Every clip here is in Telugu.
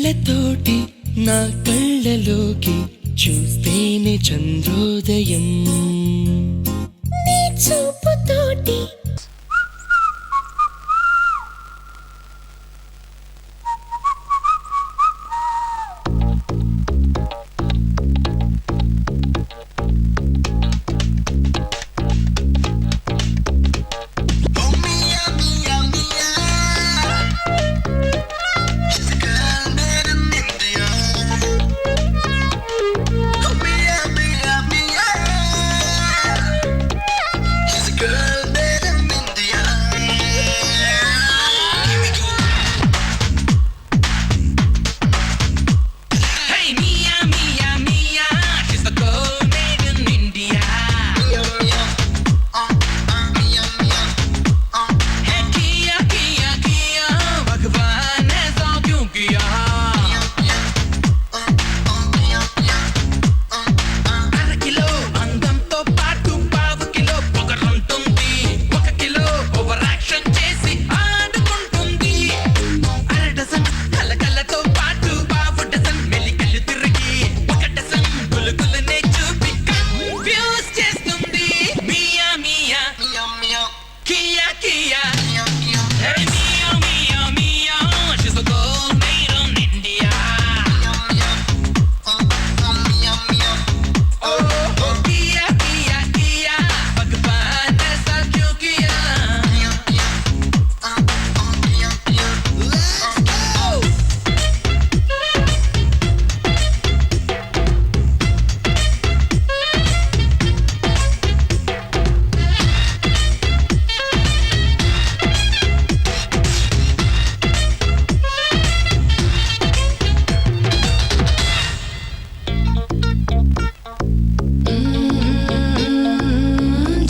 కళ్ళతోటి నా కళ్ళలోకి చూస్తేనే చంద్రోదయం నీ చూపుతోటి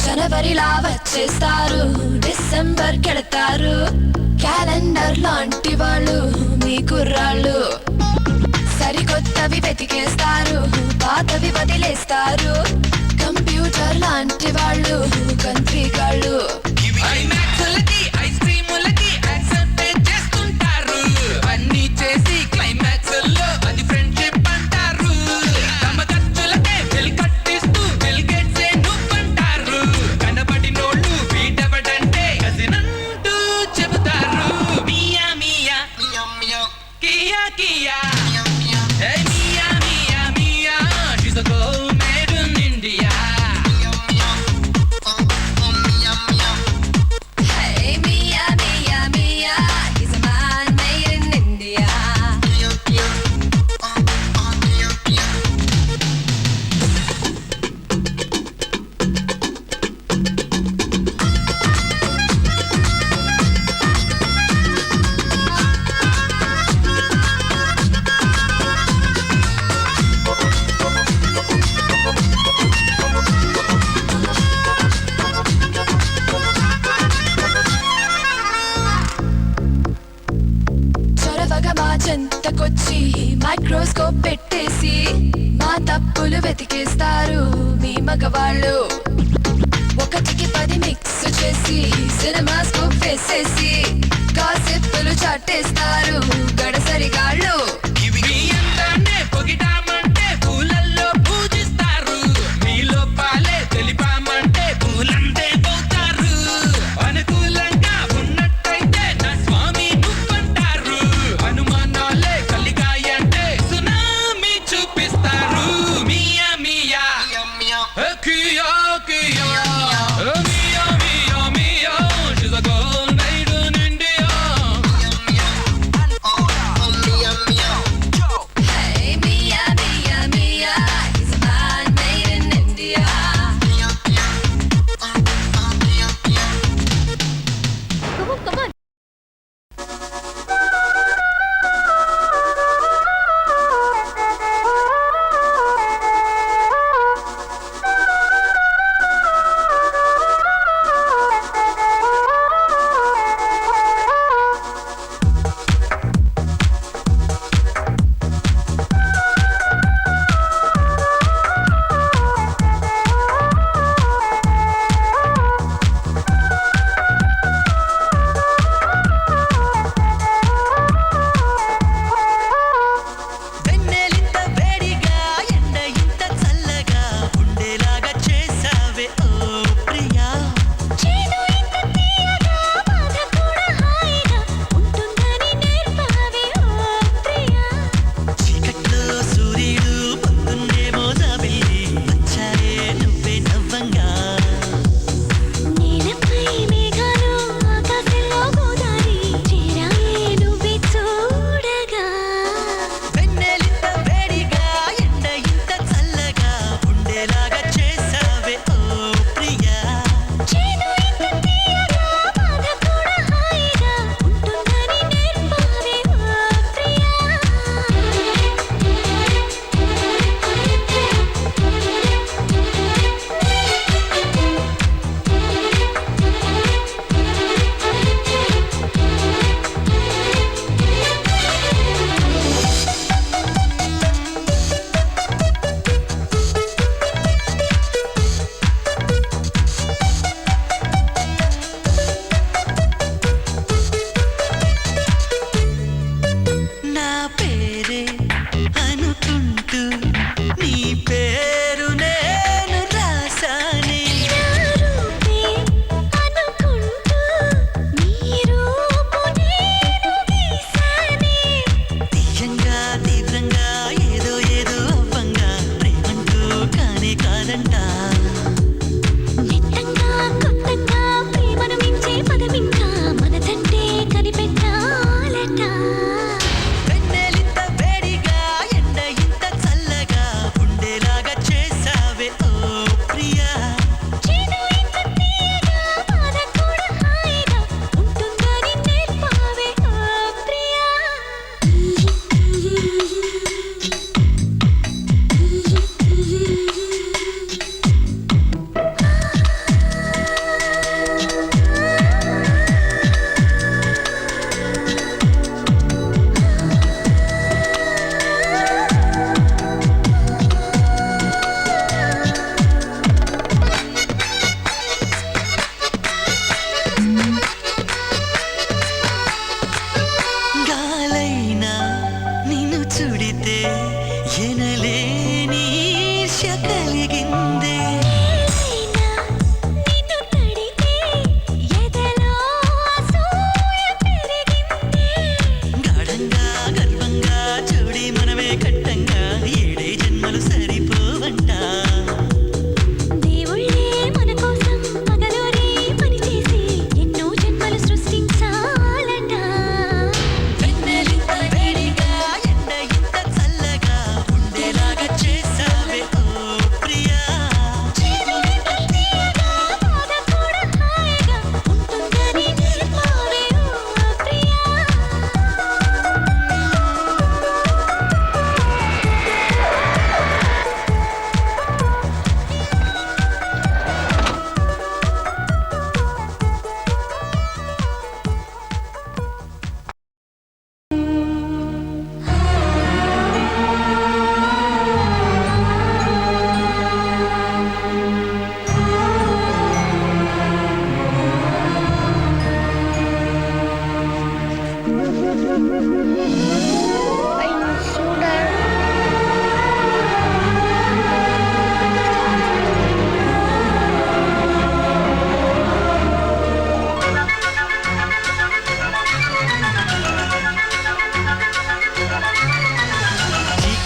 జనవరిలా వచ్చేస్తారు, డిసెంబర్ కెడతారు. క్యాలెండర్ లాంటి వాళ్ళు మీ కుర్రాళ్ళు. సరికొత్తవి వెతికేస్తారు, పాతవి వదిలేస్తారు. కంప్యూటర్ లాంటి వాళ్ళు కంత్రికాళ్ళు. చెంతకొచ్చి మైక్రోస్కోప్ పెట్టేసి మా తప్పులు వెతికేస్తారు మీ మగవాళ్ళు. ఒకటికి 10 మిక్స్ చేసి సినిమా స్కోప్ వేసేసి కాసేపులు చాటేస్తారు గడసరిగాళ్ళు.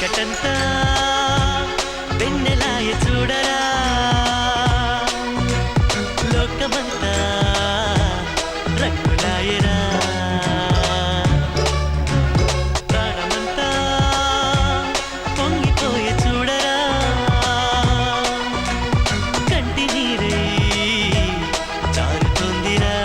చీకటంతా వెన్నెలాయ చూడరా లోకమంతా రంగులాయరా ప్రాణమంతా పొంగిపోయే చూడరా కంటి నీరై జారుతుందిరా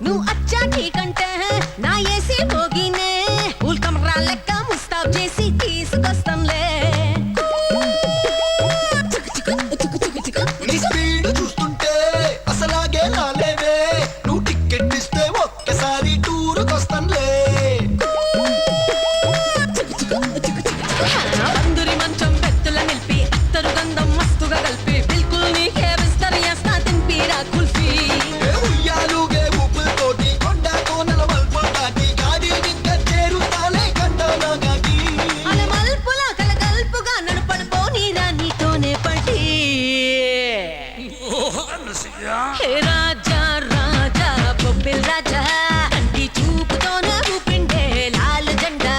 నువ్వు అచ్చాటి కంటే నా ఏసీ పోగినే ఉల్కమరా లెక్క ముస్తాబ్ చేసి తీసుకొస్తాంలే నీ స్పీడ్ చూస్తుంటే అసలాగే రాలేవే నువ్వు టికెట్ ఇస్తే ఒక్కసారి టూరుకొస్తానులే అందరి మంచం పెట్టుల నిలిపి అత్తరు గంధం మస్తుగా కలిపి బిల్కుల్ నీకే విస్తరి చేస్తా తింపిరా కుల్ఫీ ఉయ్యాలుగే ఊపుతోటి కొండ కోనల వల్పటాటి గాడి ఇంకా చేరుతాలే కండనా గాటి అలా మల్పుల కలగల్పుగా నడుపడిపోనీరా నీతోనే పడి హే రాజా రాజా బొబ్బిల్ రాజా కంటి చూపుతోనే ఊపిండే లాల్ జెండా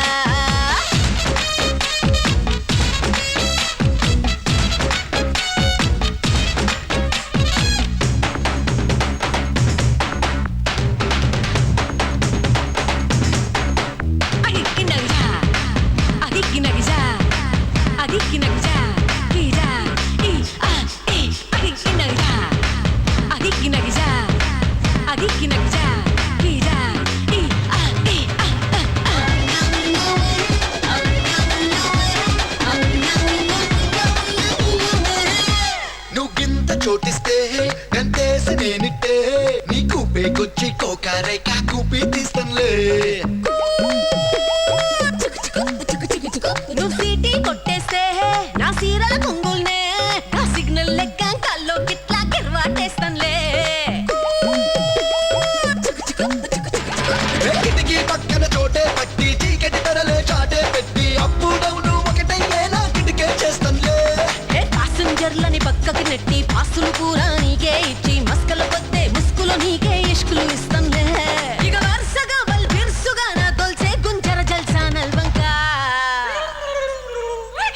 నువ్వు గింత చోటిస్తే గంతేసి నేనిట్టే నీ కూపేకొచ్చి కోకారే కాకూపి తీస్తానులే నువ్వు సీటీ కొట్టేస్తే నా సీరల కొంగుల్నే నా సిగ్నల్ లెక్క కల్లో గిట్లా గిర్వాటేస్తానులే కిటికీ పక్కన చోటే పట్టి చీకటి తెరలే చాటే పెట్టి అప్పు డౌను ఒకటయ్యేలా కిటికే చేస్తానులే ఏ పాసెంజర్లని పక్కకి నెట్టి పాసులు కూడా నీకే ఇచ్చి మస్కల పొద్దే ముస్కులు నీకే ఇష్కులు ఇస్తానులే ఇక వరుసగా బల్ బిర్సుగా నా తొల్సే గుంజర జల్సా నల్వంక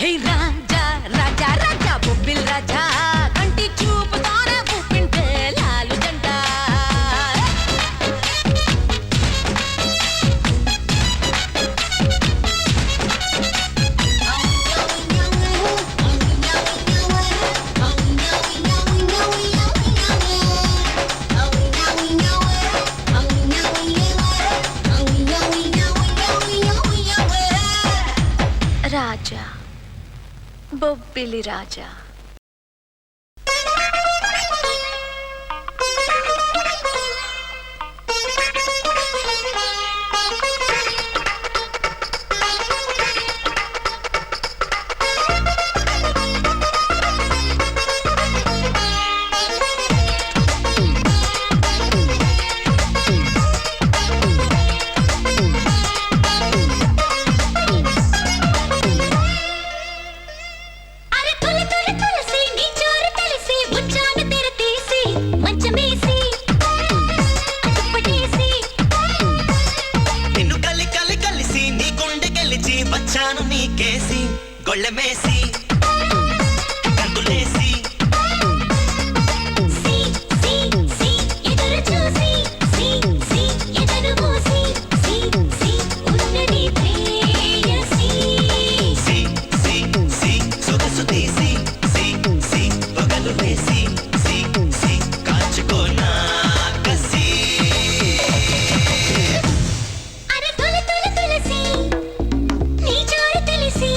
హే రాజా రాజా రాజా బొబ్బిల్ రాజా కంటి చూపుతోనే ఊపింటే లాలు జెండా రాజా బొబ్బిలి రాజా అరే తొలి తొలి తొలసి నీ చోరు తెలిసి వచ్చాను తెర తీసి మంచమేసి అతుప్పటేసి నిన్ను కలిసి నీ గుండె గెలిచి వచ్చాను నీకేసి గొళ్ళెమేసి కందులేసి సి సి సి ఎదురు చూసి సి సి ఎదురు మూసి సి సి ఉన్నది ప్రేయసి సి సి సి సొగసు తీసి సి సి పొగలు వేసి సి సి కాచుకోనా కసి అరే తొలి తొలి తొలసి నీ చోరు తెలిసి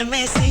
వేలమేసి